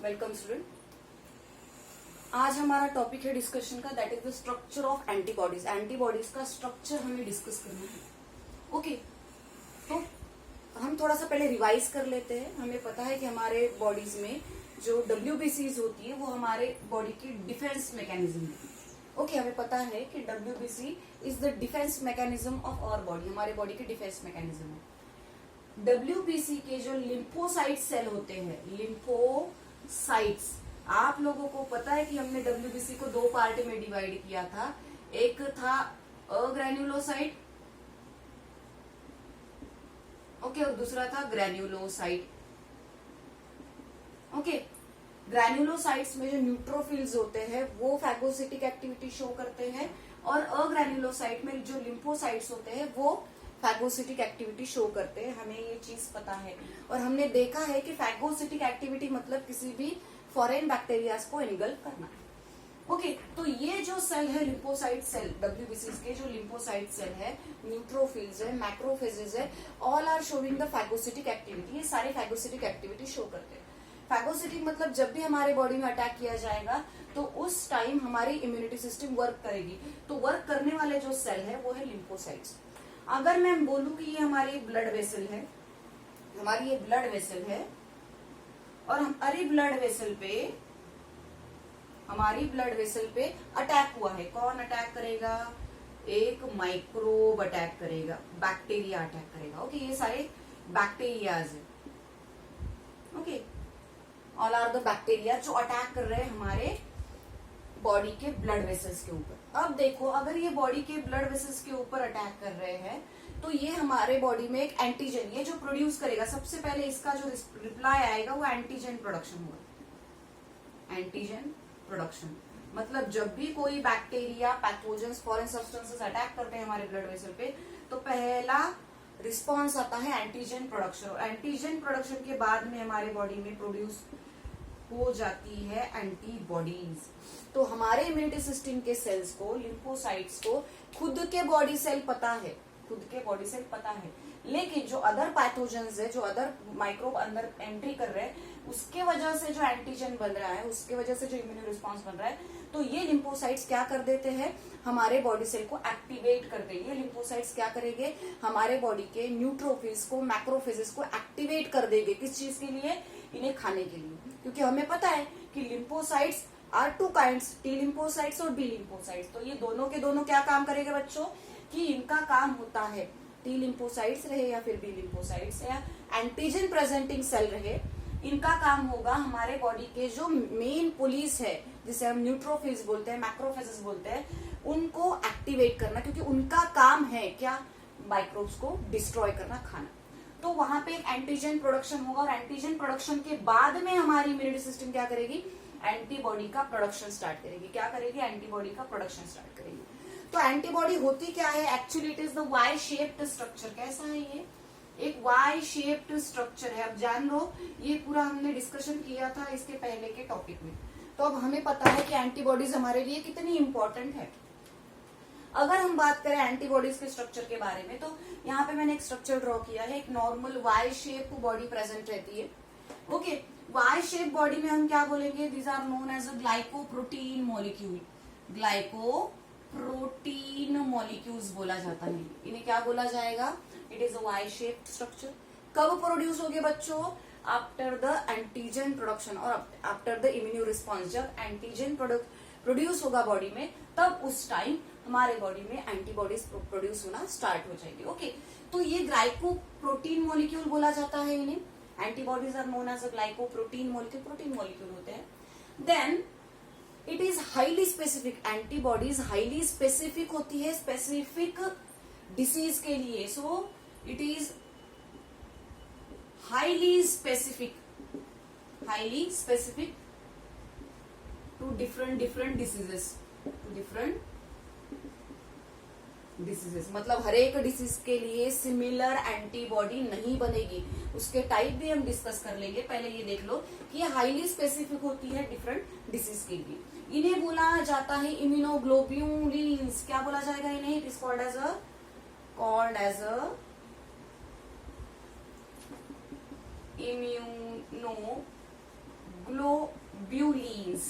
Welcome student. आज हमारा topic है डिस्कशन का, that is the structure of antibodies. Antibodies का स्ट्रक्चर हमें डिस्कस करना है। ओके, तो हम थोड़ा सा पहले रिवाइज कर लेते हैं। हमें पता है कि हमारे बॉडीज में जो WBCs होती है वो हमारे बॉडी की डिफेंस मैकेनिज्म है। ओके, हमें पता है कि WBC is the defence mechanism of our body, हमारे बॉडी की डिफेंस मैकेनिज्म है। WBC के जो लिम्फोसाइट सेल होते हैं, लिम्फोसाइट्स, आप लोगों को पता है कि हमने WBC को दो पार्ट में डिवाइड किया था। एक था अग्रैन्युलोसाइट, ओके, और दूसरा था ग्रैन्युलोसाइट। ओके, ग्रैन्युलोसाइट्स में जो न्यूट्रोफिल्स होते हैं वो फैगोसिटिक एक्टिविटी शो करते हैं, और अग्रैन्युलोसाइट में जो लिम्फोसाइट्स होते हैं वो फैगोसिटिक एक्टिविटी शो करते हैं। हमें ये चीज पता है, और हमने देखा है कि फैगोसिटिक एक्टिविटी मतलब किसी भी फॉरेन बैक्टीरियाज को एनगल्फ करना है। ओके, तो ये जो सेल है लिम्फोसाइट सेल, WBCs के जो लिम्फोसाइट सेल है, न्यूट्रोफिल्स है, मैक्रोफेजेस है, all are showing the phagocytic activity. ये सारे फैगोसिटिक एक्टिविटी शो करते हैं। फैगोसिटिक मतलब जब भी हमारे बॉडी में अटैक किया जाएगा तो उस टाइम हमारी इम्यूनिटी सिस्टम वर्क करेगी। तो वर्क करने वाले जो सेल है वो है लिम्फोसाइट्स। अगर मैं बोलूं कि ये हमारी ब्लड वेसल है, हमारी ये ब्लड वेसल है, और हमारी ब्लड वेसल पे अटैक हुआ है, कौन अटैक करेगा? एक माइक्रोब अटैक करेगा, बैक्टीरिया अटैक करेगा। ओके, ये सारे बैक्टीरियाज है। Okay, all are the bacteria जो अटैक कर रहे हैं हमारे बॉडी के ब्लड वेसल्स के ऊपर। अब देखो, अगर ये बॉडी के ब्लड वेसल्स के ऊपर अटैक कर रहे हैं तो ये हमारे बॉडी में एक एंटीजन, ये जो प्रोड्यूस करेगा, सबसे पहले इसका जो रिप्लाई आएगा वो एंटीजन प्रोडक्शन होगा। एंटीजन प्रोडक्शन मतलब जब भी कोई bacteria, pathogens, foreign substances attack करते हैं हमारे ब्लड वेसल पे तो पहला रिस्पॉन्स आता है एंटीजन प्रोडक्शन, और एंटीजन प्रोडक्शन के बाद में हमारे बॉडी में प्रोड्यूस हो जाती है एंटीबॉडीज। तो हमारे इम्यूनिटी सिस्टम के सेल्स को, लिम्फोसाइट्स को खुद के बॉडी सेल पता है, लेकिन जो अदर पैथोजेंस है, जो अदर माइक्रोब अंदर एंट्री कर रहे हैं, उसके वजह से जो एंटीजन बन रहा है, उसके वजह से जो इम्यून रिस्पॉन्स बन रहा है, तो ये लिम्फोसाइट्स क्या कर देते हैं? हमारे बॉडी सेल को एक्टिवेट कर देंगे। लिम्फोसाइट्स क्या करेंगे? हमारे बॉडी के न्यूट्रोफिल्स को, मैक्रोफेजेस को एक्टिवेट कर देंगे। किस चीज के लिए? इन्हें खाने के लिए। क्योंकि हमें पता है कि lymphocytes are two kinds, T lymphocytes और B लिम्फोसाइट्स। तो ये दोनों के दोनों क्या काम करेंगे बच्चों? कि इनका काम होता है, T लिम्फोसाइट्स रहे या फिर B लिम्फोसाइट्स या एंटीजन प्रेजेंटिंग सेल रहे, इनका काम होगा हमारे बॉडी के जो मेन पुलिस है, जिसे हम न्यूट्रोफिल्स बोलते हैं, मैक्रोफेजेस बोलते हैं, उनको एक्टिवेट करना। क्योंकि उनका काम है क्या? माइक्रोब्स को डिस्ट्रॉय करना, खाना। तो वहां पे एक एंटीजन प्रोडक्शन होगा, और एंटीजन प्रोडक्शन के बाद में हमारी इम्यूनिटी सिस्टम क्या करेगी? एंटीबॉडी का प्रोडक्शन स्टार्ट करेगी। क्या करेगी? एंटीबॉडी का प्रोडक्शन स्टार्ट करेगी। तो एंटीबॉडी होती क्या है? Actually it is the Y shaped structure. कैसा है ये? एक वाई शेप्ड स्ट्रक्चर है। अब जान लो, ये पूरा हमने डिस्कशन किया था इसके पहले के टॉपिक में। तो अब हमें पता है कि एंटीबॉडीज हमारे लिए कितनी इंपॉर्टेंट है। अगर हम बात करें एंटीबॉडीज के स्ट्रक्चर के बारे में, तो यहाँ पे मैंने एक स्ट्रक्चर ड्रॉ किया है। एक normal Y shape body present रहती है। ओके, वाई शेप बॉडी में हम क्या बोलेंगे? These are known as a glycoprotein molecule. Glycoprotein molecules बोला जाता है इन्हें। क्या बोला जाएगा? It is a Y shape structure. कब प्रोड्यूस होंगे बच्चों? आफ्टर द एंटीजन प्रोडक्शन और आफ्टर द इम्यून रिस्पॉन्स। जब एंटीजन प्रोड्यूस होगा बॉडी में, तब उस टाइम हमारे बॉडी में एंटीबॉडीज प्रोड्यूस होना स्टार्ट हो जाएगी। ओके, तो ये ग्लाइकोप्रोटीन मॉलिक्यूल बोला जाता है इन्हें। Antibodies are known as a glycoprotein molecule, protein molecule होते हैं। Then it is highly specific. Antibodies highly specific होती है स्पेसिफिक डिसीज के लिए। So it is highly specific to different diseases. मतलब हर एक डिसीज के लिए सिमिलर एंटीबॉडी नहीं बनेगी। उसके टाइप भी हम डिस्कस कर लेंगे। पहले ये देख लो कि ये हाईली स्पेसिफिक होती है डिफरेंट डिसीज के लिए। इन्हें बोला जाता है इम्यूनोग्लोब्यूलिन्स। क्या बोला जाएगा इन्हें? It is called as a immunoglobulins. Immunoglobulins,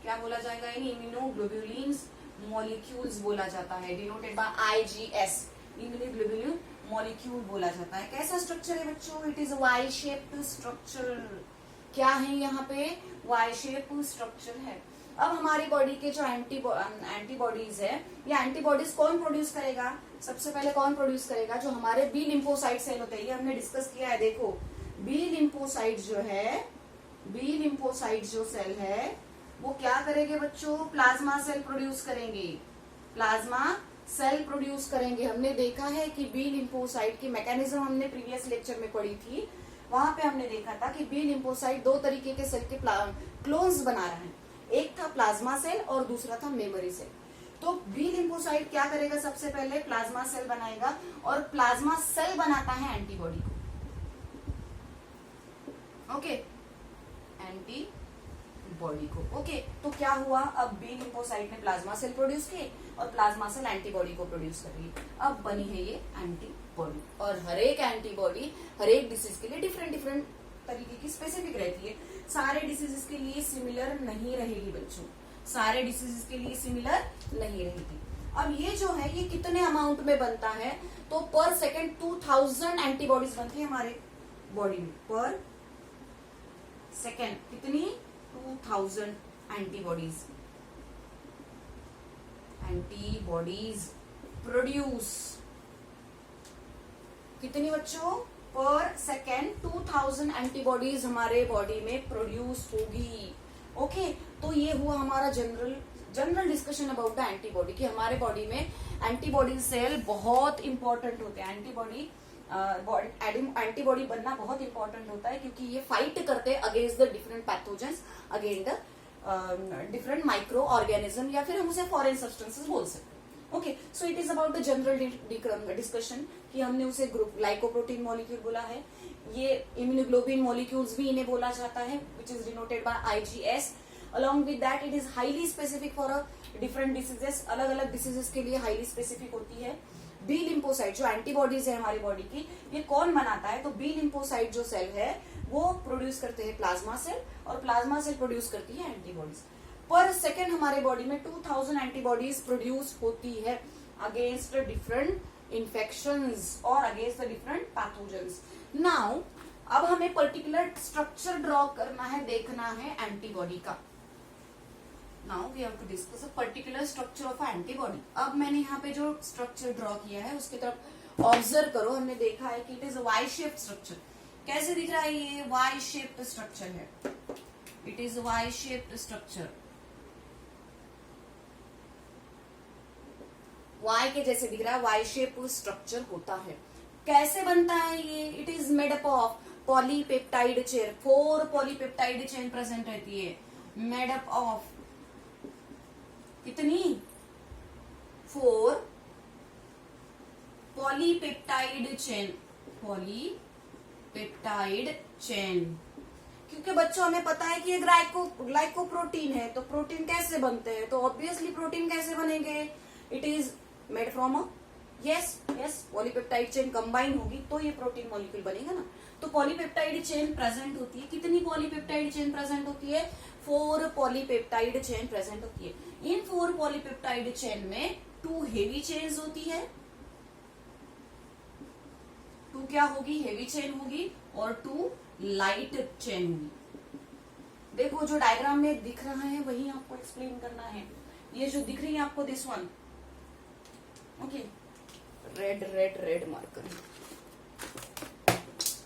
क्या बोला जाएगा, इन इम्यूनोग्लोब्यूलिन्स मॉलिक्यूल्स बोला जाता है, denoted by IgS, immunoglobulin molecule बोला जाता है। कैसा स्ट्रक्चर है बच्चों, it is Y shaped structure. क्या है यहाँ पे, वाई शेप स्ट्रक्चर है। अब हमारी बॉडी के जो एंटीबॉडीज है, ये एंटीबॉडीज कौन प्रोड्यूस करेगा, सबसे पहले कौन प्रोड्यूस करेगा, जो हमारे बी लिम्फोसाइट सेल होते हैं, ये हमने डिस्कस किया है। देखो बी लिम्फोसाइट जो है, बी लिम्फोसाइट जो सेल है वो क्या करेंगे बच्चों, प्लाज्मा सेल प्रोड्यूस करेंगे, प्लाज्मा सेल प्रोड्यूस करेंगे। हमने देखा है कि बी लिम्फोसाइट की मैकेनिज्म हमने प्रीवियस लेक्चर में पढ़ी थी, वहां पे हमने देखा था कि बी लिम्फोसाइट दो तरीके के सेल के क्लोन्स बना रहा है, एक था प्लाज्मा सेल और दूसरा था मेमोरी सेल। तो बी लिम्फोसाइट क्या करेगा, सबसे पहले प्लाज्मा सेल बनाएगा और प्लाज्मा सेल बनाता है एंटीबॉडी को, ओके, एंटीबॉडी को, ओके। तो क्या हुआ, अब बी लिम्फोसाइट ने प्लाज्मा सेल प्रोड्यूस किए और प्लाज्मा सेल एंटीबॉडी को प्रोड्यूस कर रही है, अब बनी है ये एंटीबॉडी। और हर एक एंटीबॉडी हर एक डिसीज के लिए डिफरेंट डिफरेंट तरीके की स्पेसिफिक रहती है, सारे डिसीजेस के लिए सिमिलर नहीं रहेगी बच्चों, सारे डिसीजेस के लिए सिमिलर नहीं रहेगी। अब ये जो है ये कितने अमाउंट में बनता है, तो पर सेकेंड 2000 एंटीबॉडीज बनती है हमारे बॉडी में, पर सेकेंड कितनी, 2000 एंटीबॉडीज प्रोड्यूस, कितनी बच्चों, पर सेकेंड 2000 एंटीबॉडीज हमारे बॉडी में प्रोड्यूस होगी, ओके। तो ये हुआ हमारा general discussion about the antibody, कि हमारे बॉडी में एंटीबॉडी सेल बहुत इंपॉर्टेंट होते हैं, एंटीबॉडी बनना बहुत इंपॉर्टेंट होता है, क्योंकि ये फाइट करते हैं against the different pathogens, against the different micro organism, या फिर हम उसे फॉरेन सब्सटेंसेस बोल सकते हैं, okay. So it is about the general discussion, कि हमने उसे ग्रुप ग्लाइकोप्रोटीन मॉलिक्यूल बोला है, ये इम्यूनोग्लोबिन मॉलिक्यूल्स भी इन्हें बोला जाता है, which is denoted by IgS। Along with that it is highly specific for different diseases, अलग अलग डिसीजेस के लिए हाईली स्पेसिफिक होती है। बी लिम्फोसाइट जो एंटीबॉडीज है हमारी बॉडी की, ये कौन बनाता है, तो बी लिम्फोसाइट जो सेल है वो प्रोड्यूस करते हैं प्लाज्मा सेल, और प्लाज्मा सेल प्रोड्यूस करती है एंटीबॉडीज। पर सेकेंड हमारे बॉडी में 2000 एंटीबॉडीज प्रोड्यूस होती है अगेंस्ट डिफरेंट इन्फेक्शंस और against the different pathogens. Now अब हमें पर्टिकुलर स्ट्रक्चर ड्रॉ करना है, देखना है एंटीबॉडी का। Now we have to discuss a particular structure of antibody. अब मैंने यहाँ पे जो स्ट्रक्चर ड्रॉ किया है उसकी तरफ ऑब्जर्व करो, हमने देखा है कि it is a Y shaped structure. कैसे दिख रहा है, ये वाई शेप्ड स्ट्रक्चर है, it is Y shaped structure, Y के जैसे दिख रहा है, वाई शेप स्ट्रक्चर होता है। कैसे बनता है ये, it is made up of polypeptide chain, 4 polypeptide chain present रहती है, मेड अप ऑफ कितनी, 4 पॉलीपेप्टाइड चेन, पॉलीपेप्टाइड चेन। क्योंकि बच्चों हमें पता है कि ये ग्लाइकोप्रोटीन है, तो प्रोटीन कैसे बनते हैं, तो ऑब्वियसली प्रोटीन कैसे बनेंगे, it is made from yes polypeptide chain combine होगी तो ये प्रोटीन मॉलिक्यूल बनेगा ना। तो पॉलीपेप्टाइड चेन प्रेजेंट होती है, कितनी पॉलीपेप्टाइड चेन प्रेजेंट होती है, 4 पॉलीपेप्टाइड चेन प्रेजेंट होती है। इन 4 पॉलीपेप्टाइड चेन में 2 हेवी चेन्स होती है, 2 क्या होगी, हेवी चेन होगी, और 2 लाइट चेन होगी। देखो जो डायग्राम में दिख रहा है वही आपको एक्सप्लेन करना है। ये जो दिख रही है आपको, this one, okay, red red red marker,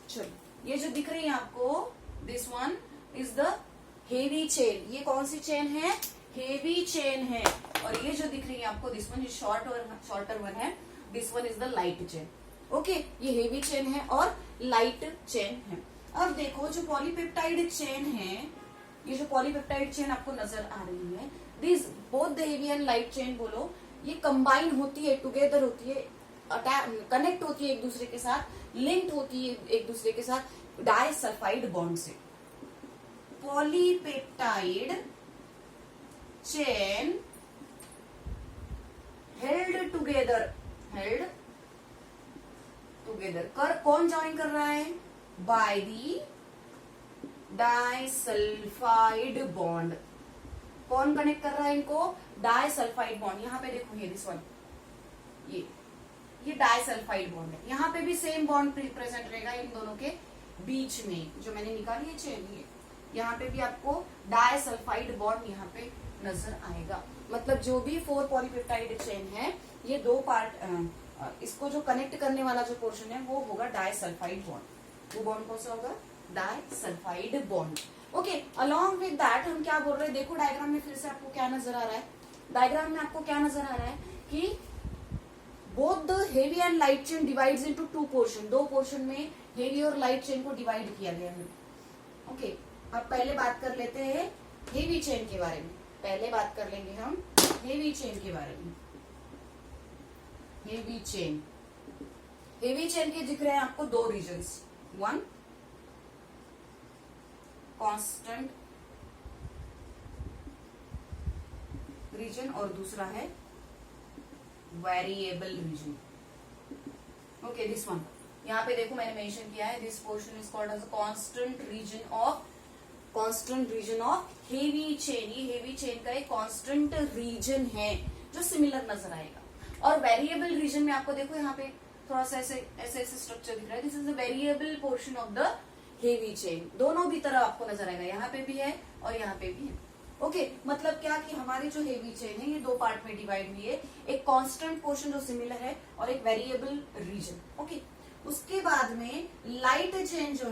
चलो ये जो दिख रही है आपको, this one is the heavy chain. ये कौन सी चेन है, हेवी चेन है। और ये जो दिख रही है आपको, this one is shorter one है, this one is the light chain, okay. ये हेवी चेन है और लाइट चेन है। अब देखो जो पॉलीपेप्टाइड चेन है, ये जो पॉलीपेप्टाइड चेन आपको नजर आ रही है, this both the heavy and light chain बोलो, ये कंबाइन होती है, टुगेदर होती है, कनेक्ट होती है एक दूसरे के साथ, लिंक्ड होती है एक दूसरे के साथ डाइसल्फाइड बॉन्ड से। पॉलीपेप्टाइड चेन हेल्ड टुगेदर कर, कौन ज्वाइन कर रहा है, बाय दी डाइसल्फाइड बॉन्ड। कौन कनेक्ट कर रहा है इनको? Disulphide bond. यहाँ पे देखो ये दिस वन, ये डाइसल्फाइड बॉन्ड है। यहाँ पे भी सेम बॉन्ड प्रेजेंट रहेगा इन दोनों के बीच में, जो मैंने निकाली है चेन, ये यहाँ पे भी आपको डाइसल्फाइड बॉन्ड यहाँ पे नजर आएगा। मतलब जो भी 4 पॉलीपेप्टाइड चेन है, ये 2 पार्ट, इसको जो कनेक्ट करने वाला जो पोर्शन है वो होगा डाइसल्फाइड बॉन्ड। वो बॉन्ड कौन सा होगा? Disulphide bond. Okay, along with that हम क्या बोल रहे हैं? देखो डायग्राम में फिर से आपको क्या नजर आ रहा है? डायग्राम में आपको क्या नजर आ रहा है कि both the heavy and light chain divides into 2 portion. 2 portion में हेवी और लाइट चेन को डिवाइड किया गया है। ओके, अब पहले बात कर लेते हैं हेवी चेन के बारे में। पहले बात कर लेंगे हम हेवी चेन के बारे में। हेवी चेन, हेवी चेन के दिख रहे हैं आपको 2 रीजन्स, वन कांस्टेंट रीजन और दूसरा है variable region. Okay, this one, यहाँ पे देखो मैंने मेंशन किया है, this portion is called as constant region of heavy chain. ये हेवी चेन का एक कांस्टेंट रीजन है जो सिमिलर नजर आएगा। और वेरिएबल रीजन में आपको देखो यहाँ पे थोड़ा सा ऐसे स्ट्रक्चर दिख रहा है। This is the variable portion of the heavy chain. दोनों भी तरफ आपको नजर आएगा, यहाँ पे भी है और यहाँ पे भी है। ओके, मतलब क्या कि हमारी जो हेवी चेन है ये 2 पार्ट में डिवाइड हुई है, एक कांस्टेंट पोर्शन जो सिमिलर है और एक वेरिएबल रीजन। ओके, उसके बाद में लाइट चेन जो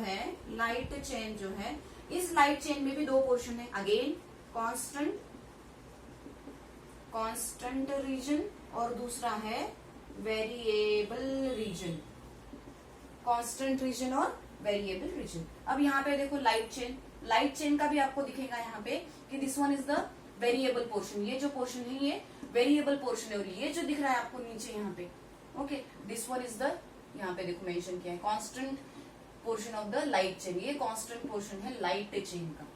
है, इस लाइट चेन में भी 2 पोर्शन है। अगेन कांस्टेंट रीजन और दूसरा है वेरिएबल रीजन। कांस्टेंट रीजन और वेरिएबल रीजन। अब यहाँ पे देखो लाइट चेन का भी आपको दिखेगा यहाँ पे कि this one is the variable portion. ये जो पोर्शन है ये वेरिएबल पोर्शन है और ये जो दिख रहा है आपको नीचे यहाँ पे, okay, this one is the, यहाँ पे देखो मेंशन किया है constant portion of the light chain. ये कांस्टेंट पोर्शन है लाइट चेन का,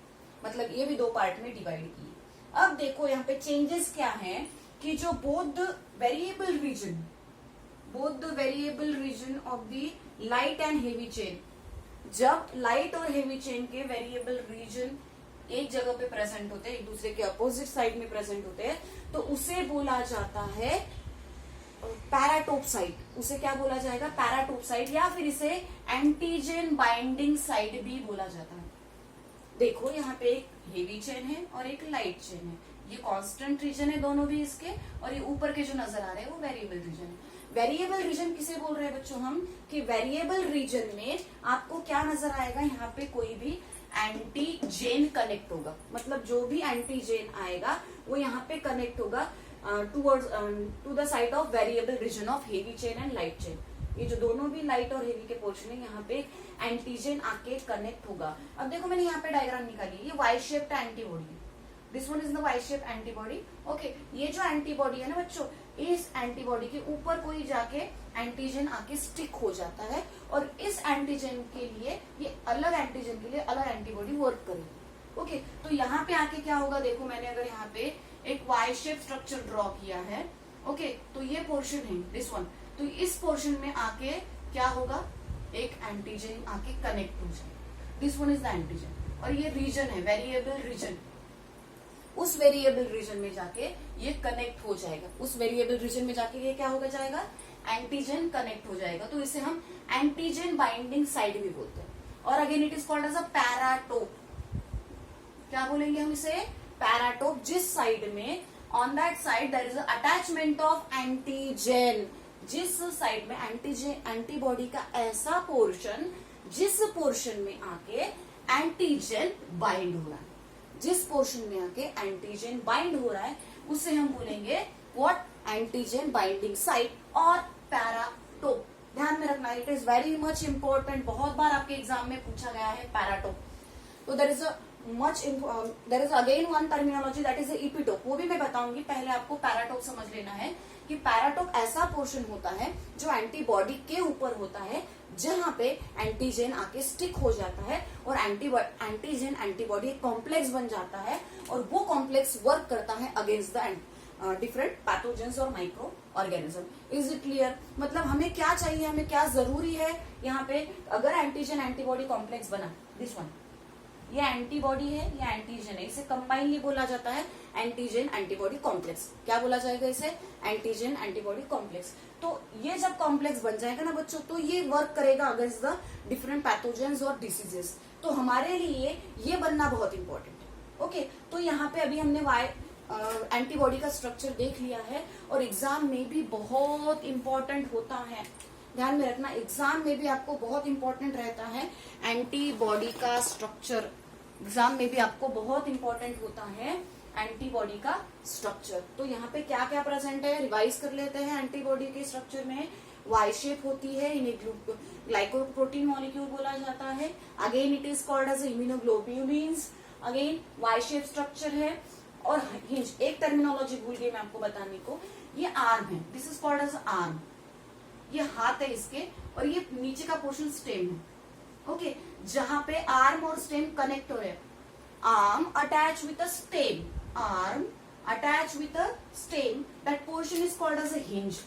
मतलब ये भी 2 पार्ट में डिवाइड की है। अब देखो यहाँ पे चेंजेस क्या है कि जो both the variable region of the light and heavy chain, जब लाइट और हेवी चेन के वेरिएबल रीजन एक जगह पे प्रेजेंट होते हैं, एक दूसरे के अपोजिट साइड में प्रेजेंट होते हैं, तो उसे बोला जाता है पैराटोप साइट। उसे क्या बोला जाएगा? पैराटोप साइट, या फिर इसे एंटीजन बाइंडिंग साइट भी बोला जाता है। देखो यहाँ पे एक हेवी चेन है और एक लाइट चेन है, ये कांस्टेंट रीजन है दोनों भी इसके, और ये ऊपर के जो नजर आ रहे हैं वो वेरिएबल रीजन है। वेरिएबल रीजन किसे बोल रहे हैं बच्चों हम? कि वेरिएबल रीजन में आपको क्या नजर आएगा? यहाँ पे कोई भी एंटीजेन कनेक्ट होगा, मतलब जो भी एंटीजेन आएगा वो यहाँ पे कनेक्ट होगा to the side of variable region of heavy chain and light chain. ये जो दोनों भी लाइट और हेवी के पोर्शन है, यहाँ पे एंटीजेन आके कनेक्ट होगा। अब देखो मैंने यहाँ पे डायग्राम निकाली, ये Y shaped antibody, this one is the Y shape antibody. Okay, ये जो एंटीबॉडी है ना बच्चों, इस एंटीबॉडी के ऊपर कोई जाके एंटीजन आके स्टिक हो जाता है, और इस एंटीजन के लिए, ये अलग एंटीजन के लिए अलग एंटीबॉडी वर्क करेगी। ओके, तो यहाँ पे आके क्या होगा? देखो मैंने अगर यहाँ पे एक वाई शेप स्ट्रक्चर ड्रॉ किया है, ओके, तो ये पोर्शन है दिस वन, तो इस पोर्शन में आके क्या होगा? एक एंटीजन आके कनेक्ट हो जाएगा, this one is the antigen, और ये रीजन है वेरिएबल रीजन, उस वेरिएबल रीजन में जाके ये कनेक्ट हो जाएगा। उस वेरिएबल रीजन में जाके ये क्या होगा जाएगा? एंटीजन कनेक्ट हो जाएगा, तो इसे हम एंटीजन बाइंडिंग साइड भी बोलते हैं। और again it is called as a paratope. क्या बोलेंगे हम इसे? पैराटोप। जिस साइड में, on that side there is attachment of antigen, जिस साइड में एंटीबॉडी का ऐसा पोर्शन, जिस पोर्शन में आके एंटीजन बाइंड हो रहा है, जिस पोर्शन में आके एंटीजन बाइंड हो रहा है, उसे हम बोलेंगे व्हाट? एंटीजन बाइंडिंग साइट और पैराटोप। ध्यान में रखना, it is very much important, बहुत बार आपके एग्जाम में पूछा गया है पैराटोप। तो there is again one terminology that is epitope, वो भी मैं बताऊंगी, पहले आपको पैराटोप समझ लेना है कि पैराटोप ऐसा पोर्शन होता है जो एंटीबॉडी के ऊपर होता है, जहां पे एंटीजन आके स्टिक हो जाता है और एंटीजन एंटीबॉडी एक कॉम्प्लेक्स बन जाता है, और वो कॉम्प्लेक्स वर्क करता है अगेंस्ट द डिफरेंट पैथोजेंस और micro organism. Is it clear? मतलब हमें क्या चाहिए, हमें क्या जरूरी है यहाँ पे? अगर एंटीजन एंटीबॉडी कॉम्प्लेक्स बना, दिस वन, ये एंटीबॉडी है, ये एंटीजन है, इसे कंबाइनली बोला जाता है एंटीजन एंटीबॉडी कॉम्प्लेक्स। क्या बोला जाएगा इसे? Antigen antibody complex. तो ये जब कॉम्प्लेक्स बन जाएगा ना बच्चों, तो ये वर्क करेगा अगेंस्ट द डिफरेंट पैथोजेंस और डिसीजेस। तो हमारे लिए ये बनना बहुत इंपॉर्टेंट है। ओके, तो यहाँ पे अभी हमने एंटीबॉडी का स्ट्रक्चर देख लिया है, और एग्जाम में भी बहुत इंपॉर्टेंट होता है, ध्यान में रखना, एग्जाम में भी आपको बहुत इंपॉर्टेंट रहता है एंटीबॉडी का स्ट्रक्चर। एग्जाम में भी आपको बहुत इंपॉर्टेंट होता है एंटीबॉडी का स्ट्रक्चर। तो यहाँ पे क्या क्या प्रेजेंट है, रिवाइज कर लेते हैं। एंटीबॉडी के स्ट्रक्चर में वाई शेप होती है, इन्हें ग्लाइकोप्रोटीन मॉलिक्यूल बोला जाता है। Again it is called as immunoglobulins, again Y shape structure है। और हिंज, एक टर्मिनोलॉजी भूल गई मैं आपको बताने को, ये आर्म है, this is called as arm, ये हाथ है इसके, और ये नीचे का पोर्शन स्टेम है। ओके, जहां पे आर्म और स्टेम कनेक्ट हो रहे हैं, arm attach with a stem, arm attach with a stem, that portion is called as a hinge.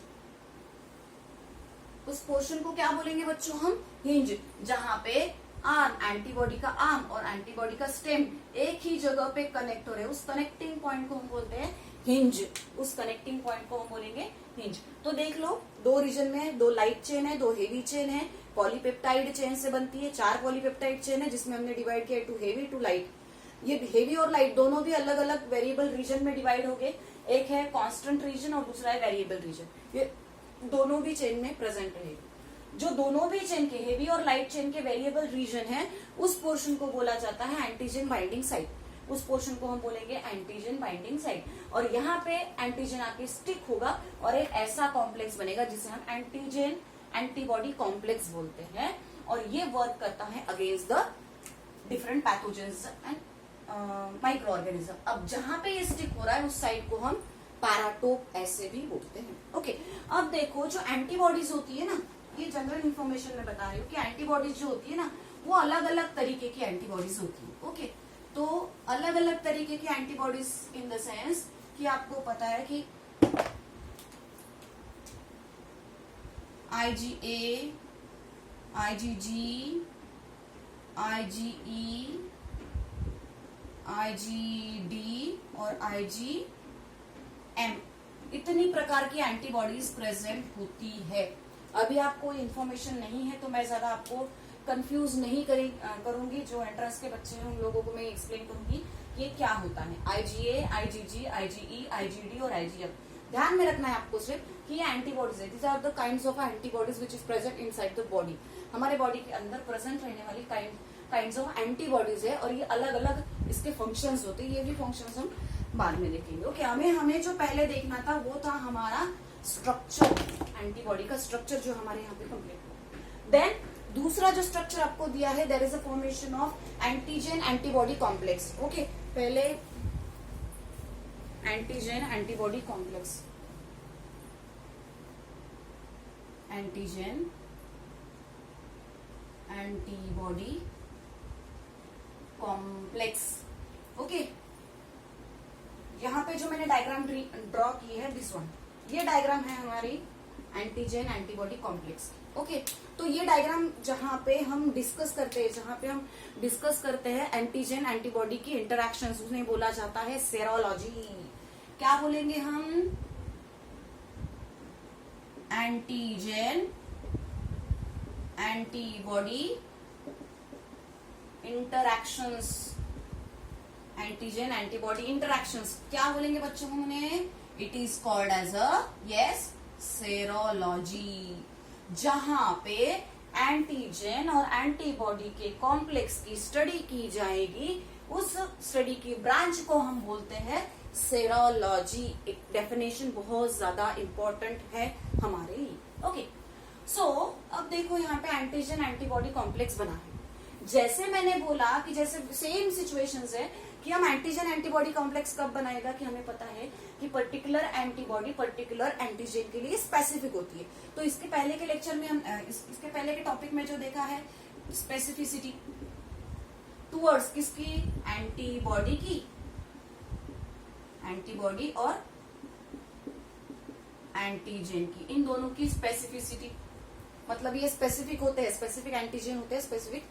उस पोर्शन को क्या बोलेंगे बच्चों हम? हिंज। जहां पे आर्म, एंटीबॉडी का आर्म और एंटीबॉडी का स्टेम एक ही जगह पे कनेक्ट हो रहे हैं, उस कनेक्टिंग पॉइंट को हम बोलते हैं हिंज। उस कनेक्टिंग पॉइंट को हम बोलेंगे हिंज। तो देख लो, दो रीजन में दो लाइट चेन है, दो हेवी चेन है, पॉलीपेप्टाइड चेन से बनती है। 4 पॉलीपेप्टाइड चेन है, जिसमें हमने डिवाइड किया टू हेवी टू लाइट। ये हेवी और लाइट दोनों भी अलग अलग वेरिएबल रीजन में डिवाइड हो गए, एक है कांस्टेंट रीजन और दूसरा है वेरिएबल रीजन। ये दोनों भी चेन में प्रेजेंट रहेगी। जो दोनों भी चेन के, हेवी और लाइट चेन के वेरिएबल रीजन है, उस पोर्शन को बोला जाता है एंटीजन बाइंडिंग साइट। उस पोर्शन को हम बोलेंगे एंटीजन बाइंडिंग साइट। और यहाँ पे एंटीजन आके स्टिक होगा और एक ऐसा कॉम्प्लेक्स बनेगा जिसे हम एंटीजन एंटीबॉडी कॉम्प्लेक्स बोलते हैं। और ये वर्क करता है against the different pathogens and micro organism. अब जहां पे ये स्टिक हो रहा है उस साइड को हम पैराटोप ऐसे भी बोलते हैं। ओके, अब देखो, जो एंटीबॉडीज होती है ना, ये जनरल इंफॉर्मेशन में बता रही हूँ कि एंटीबॉडीज जो होती है ना, वो अलग अलग तरीके की एंटीबॉडीज होती है। ओके, तो अलग अलग तरीके की एंटीबॉडीज इन द सेंस कि आपको पता है कि IgA, IgG, IgE, IgD और IgM, इतनी प्रकार की एंटीबॉडीज प्रेजेंट होती है। अभी आपको इन्फॉर्मेशन नहीं है तो मैं ज्यादा आपको कंफ्यूज नहीं करूंगी। जो एंट्रेंस के बच्चे हैं उन लोगों को मैं एक्सप्लेन करूंगी ये क्या होता है। IgA, IgG, IgE, IgD और IgM, ध्यान में रखना है आपको सिर्फ कि ये एंटीबॉडीज है। These are the kinds of antibodies which is present inside the body. हमारे बॉडी के अंदर प्रेजेंट रहने वाली काइंड्स ऑफ एंटीबॉडीज है, और ये अलग अलग इसके फंक्शंस होते हैं। ये भी फंक्शंस हम बाद में देखेंगे। ओके, हमें जो पहले देखना था वो था हमारा स्ट्रक्चर, एंटीबॉडी का स्ट्रक्चर जो हमारे यहाँ पे कंप्लीट हुआ। देन दूसरा जो स्ट्रक्चर आपको दिया है, there is a formation of antigen antibody complex. Okay, पहले antigen antibody complex, antigen antibody complex. Okay, यहाँ पे जो मैंने डायग्राम ड्रॉ की है, दिस वन, ये डायग्राम है हमारी एंटीजन एंटीबॉडी कॉम्प्लेक्स। ओके, तो ये डायग्राम जहां पे हम डिस्कस करते हैं एंटीजन एंटीबॉडी की इंटरैक्शंस, उन्हें बोला जाता है सेरोलॉजी। क्या बोलेंगे हम? Antigen antibody interactions, antigen antibody interactions क्या बोलेंगे बच्चों उन्हें? It is called as a serology, जहां पे एंटीजन और एंटीबॉडी के कॉम्प्लेक्स की स्टडी की जाएगी। उस स्टडी की ब्रांच को हम बोलते हैं सेरोलॉजी। एक डेफिनेशन बहुत ज्यादा इंपॉर्टेंट है हमारे लिए। ओके, सो अब देखो यहाँ पे एंटीजन एंटीबॉडी कॉम्प्लेक्स बना है। जैसे मैंने बोला कि जैसे सेम सिचुएशंस है कि हम एंटीजन एंटीबॉडी कॉम्प्लेक्स कब बनाएगा, कि हमें पता है कि पर्टिकुलर एंटीबॉडी पर्टिकुलर एंटीजन के लिए स्पेसिफिक होती है। तो इसके पहले के लेक्चर में हम इसके पहले के टॉपिक में जो देखा है स्पेसिफिसिटी टूवर्ड्स किसकी? एंटीबॉडी की, एंटीबॉडी और एंटीजन की, इन दोनों की स्पेसिफिसिटी, मतलब ये स्पेसिफिक होते हैं, स्पेसिफिक एंटीजन होते हैं, स्पेसिफिक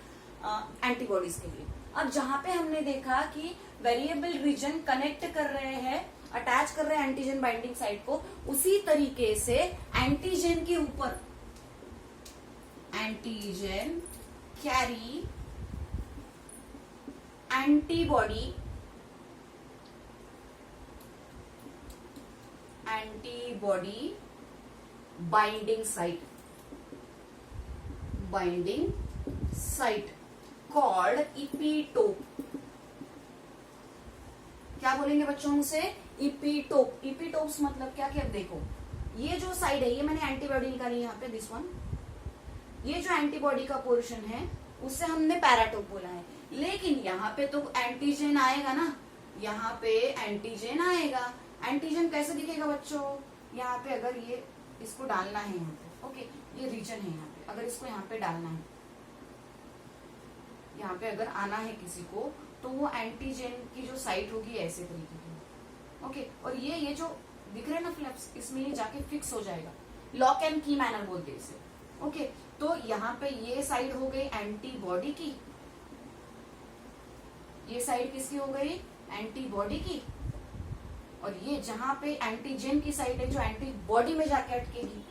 एंटीबॉडीज के लिए। अब जहां पे हमने देखा कि वेरिएबल रीजन कनेक्ट कर रहे हैं, अटैच कर रहे हैं एंटीजन बाइंडिंग साइट को, उसी तरीके से एंटीजन के ऊपर antigen carry antibody binding site called epitope. क्या बोलेंगे बच्चों उसे? इपीटोप। इपीटोप्स मतलब क्या कि अब देखो ये जो साइड है, ये मैंने एंटीबॉडी निकाली यहाँ पे, दिस वन, ये जो एंटीबॉडी का पोर्शन है उससे हमने पैराटोप बोला है। लेकिन यहाँ पे तो एंटीजन आएगा ना, यहाँ पे एंटीजन आएगा। एंटीजन कैसे दिखेगा बच्चों? यहाँ पे अगर ये इसको डालना है यहाँ पे, ओके, ये रीजन है यहाँ पे, अगर इसको यहाँ पे डालना है, यहाँ पे अगर आना है किसी को, तो वो एंटीजन की जो साइट होगी ऐसे तरीके की, ओके। और ये जो दिख रहे हैं ना फ्लैप्स, इसमें ये जाके फिक्स हो जाएगा, लॉक एंड की मैनर बोलते हैं इसे, ओके। तो यहाँ पे ये साइड हो गई एंटीबॉडी की, ये साइड किसकी हो गई? एंटीबॉडी की। और ये जहां पे एंटीजन की साइड है जो एंटीबॉडी में जाके अटकेगी,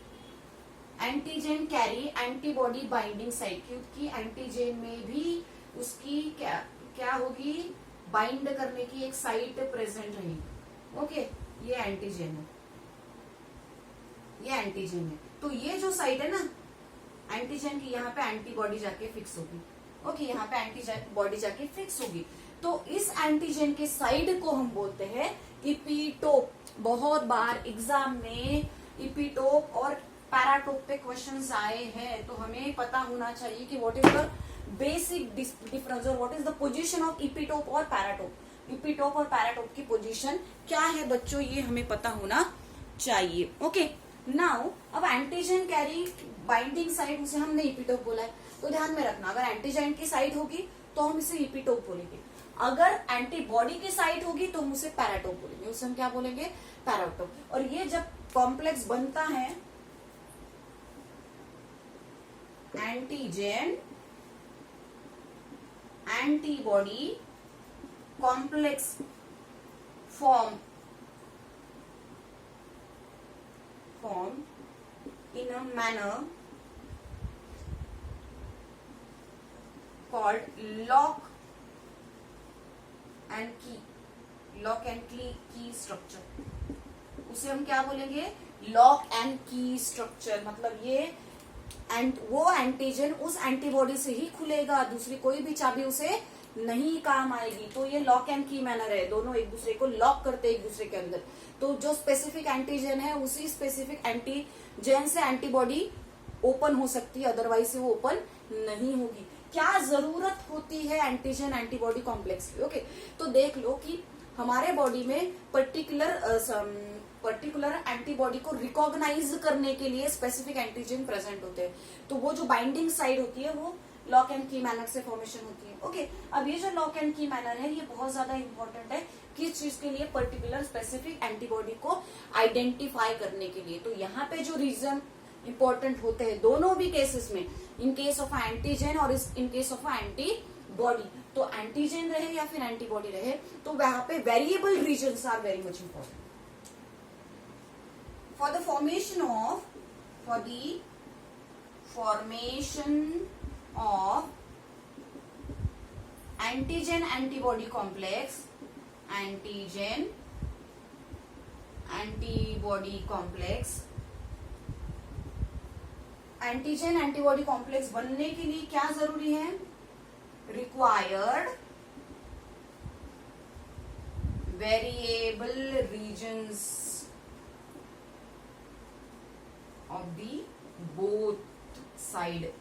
antigen carry antibody binding site, क्योंकि एंटीजन में भी उसकी क्या होगी? बाइंड करने की एक साइट प्रेजेंट रहेगी, ओके। ये एंटीजन है, ये एंटीजन है। तो ये जो साइट है ना एंटीजन की, यहाँ पे एंटीबॉडी जाके फिक्स होगी, ओके, यहाँ पे एंटीबॉडी जाके फिक्स होगी। तो इस एंटीजन के साइड को हम बोलते हैं इपीटोप। बहुत बार एग्जाम में इपीटोप और पैराटोप पे क्वेश्चंस आए हैं, तो हमें पता होना चाहिए कि what is the basic difference और what is the position of epitope और पैराटोप। इपीटोप और पैराटोप की पोजीशन क्या है बच्चों, ये हमें पता होना चाहिए, ओके। नाउ अब एंटीजन कैरी बाइंडिंग साइट, उसे हमने इपीटोप बोला है, तो ध्यान में रखना, अगर एंटीजन की साइट होगी तो हम इसे इपीटोप बोलेंगे, अगर एंटीबॉडी की साइट होगी तो हम उसे पैराटोप बोलेंगे, उसे हम क्या बोलेंगे? पैराटोप। और ये जब कॉम्प्लेक्स बनता है, antigen antibody complex form in a manner called lock and key structure। उसे हम क्या बोलेंगे? लॉक एंड की स्ट्रक्चर। मतलब ये वो एंटीजन उस एंटीबॉडी से ही खुलेगा, दूसरी कोई भी चाबी उसे नहीं काम आएगी। तो ये लॉक एंड की मैनर है, दोनों एक दूसरे को लॉक करते हैं एक दूसरे के अंदर। तो जो स्पेसिफिक एंटीजन है उसी स्पेसिफिक एंटीजन से एंटीबॉडी ओपन हो सकती है, अदरवाइज से वो ओपन नहीं होगी। क्या जरूरत होती है एंटीजन एंटीबॉडी कॉम्प्लेक्स की? ओके, तो देख लो कि हमारे बॉडी में पर्टिकुलर एंटीबॉडी को रिकॉग्नाइज करने के लिए स्पेसिफिक एंटीजन प्रेजेंट होते हैं। तो वो जो बाइंडिंग साइड होती है वो लॉक एंड की मैनर से फॉर्मेशन होती है, ओके। अब ये जो लॉक एंड की मैनर है ये बहुत ज्यादा इंपॉर्टेंट है, किस चीज के लिए? पर्टिकुलर स्पेसिफिक एंटीबॉडी को आइडेंटिफाई करने के लिए। तो यहाँ पे जो रीजन इंपॉर्टेंट होते हैं दोनों भी केसेस में, इन केस ऑफ एंटीजन और इन केस ऑफ एंटीबॉडी, तो एंटीजन रहे या फिर एंटीबॉडी रहे, तो वहां पे variable regions are very much important for the formation of antigen antibody complex, antigen antibody complex, antigen antibody complex बनने के लिए क्या जरूरी है? Required variable regions of the both side.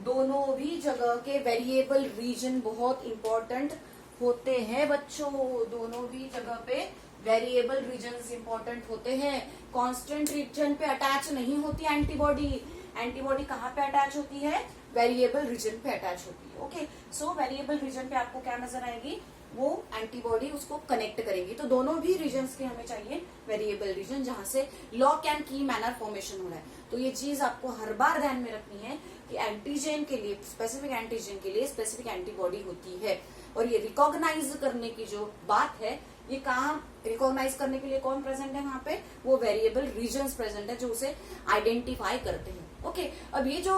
दोनों भी जगह के वेरिएबल रीजन बहुत इंपॉर्टेंट होते हैं बच्चों, दोनों भी जगह पे वेरिएबल रीजन्स इंपॉर्टेंट होते हैं। कांस्टेंट रीजन पे अटैच नहीं होती एंटीबॉडी। एंटीबॉडी कहाँ पे अटैच होती है? वेरिएबल रीजन पे अटैच होती है। ओके, सो वेरिएबल रीजन पे आपको क्या नजर आएगी, वो एंटीबॉडी उसको कनेक्ट करेंगी। तो दोनों भी रीजन के हमें चाहिए वेरिएबल रीजन, जहां से लॉक एंड की मैनर फॉर्मेशन हो रहा है। तो ये चीज आपको हर बार ध्यान में रखनी है कि एंटीजन के लिए, स्पेसिफिक एंटीजन के लिए स्पेसिफिक एंटीबॉडी होती है। और ये रिकॉग्नाइज करने की जो बात है, ये काम रिकॉग्नाइज करने के लिए कौन प्रेजेंट है वहां पे, वो वेरिएबल रीजन्स प्रेजेंट है जो उसे आइडेंटिफाई करते हैं। ओके, अब ये जो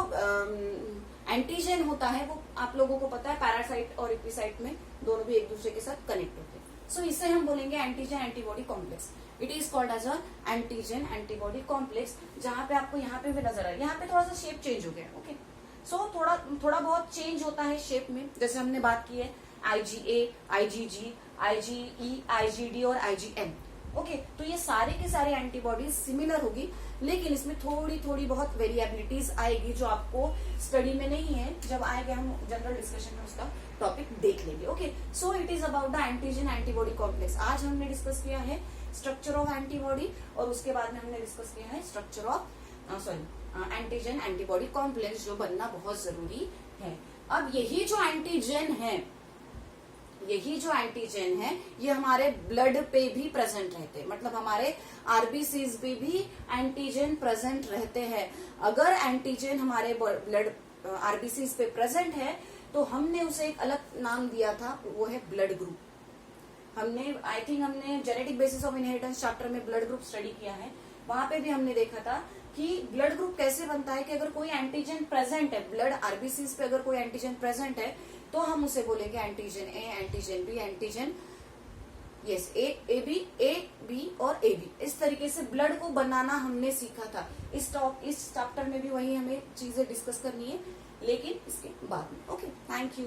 एंटीजन होता है वो आप लोगों को पता है पैरासाइट और एपिसाइट में दोनों भी एक दूसरे के साथ कनेक्ट होते हैं। सो इसे हम बोलेंगे antigen antibody complex. It is called as a antigen antibody complex. जहां पे आपको यहाँ पे भी नजर आ रहा है, यहाँ पे थोड़ा सा शेप चेंज हो गया। ओके, सो थोड़ा बहुत चेंज होता है शेप में, जैसे हमने बात की है IgA, IgG, IgE, IgD और IgM। ओके, तो ये सारे के सारे एंटीबॉडीज सिमिलर होगी, लेकिन इसमें थोड़ी थोड़ी बहुत वेरिएबिलिटीज आएगी जो आपको स्टडी में नहीं है, जब आएंगे हम जनरल डिस्कशन में उसका टॉपिक देख लेंगे। Okay, so it is about the antigen antibody complex. आज हमने डिस्कस किया है स्ट्रक्चर ऑफ एंटीबॉडी, और उसके बाद में हमने डिस्कस किया है structure of antigen antibody complex, जो बनना बहुत जरूरी है। अब यही जो एंटीजन है ये हमारे ब्लड पे भी प्रेजेंट रहते हैं, मतलब हमारे आरबीसीज पे भी एंटीजन प्रेजेंट रहते हैं। अगर एंटीजन हमारे ब्लड आरबीसीज पे प्रेजेंट है तो हमने उसे एक अलग नाम दिया था, वो है ब्लड ग्रुप। हमने genetic basis of inheritance chapter में ब्लड ग्रुप स्टडी किया है, वहां पे भी हमने देखा था कि ब्लड ग्रुप कैसे बनता है, कि अगर कोई एंटीजन प्रेजेंट है ब्लड आरबीसीज पे, अगर कोई एंटीजन प्रेजेंट है तो हम उसे बोलेंगे antigen A, antigen B, antigen A B और ए बी। इस तरीके से ब्लड को बनाना हमने सीखा था। इस चैप्टर में भी वही हमें चीजें डिस्कस करनी है, लेकिन इसके बाद में। Okay, thank you.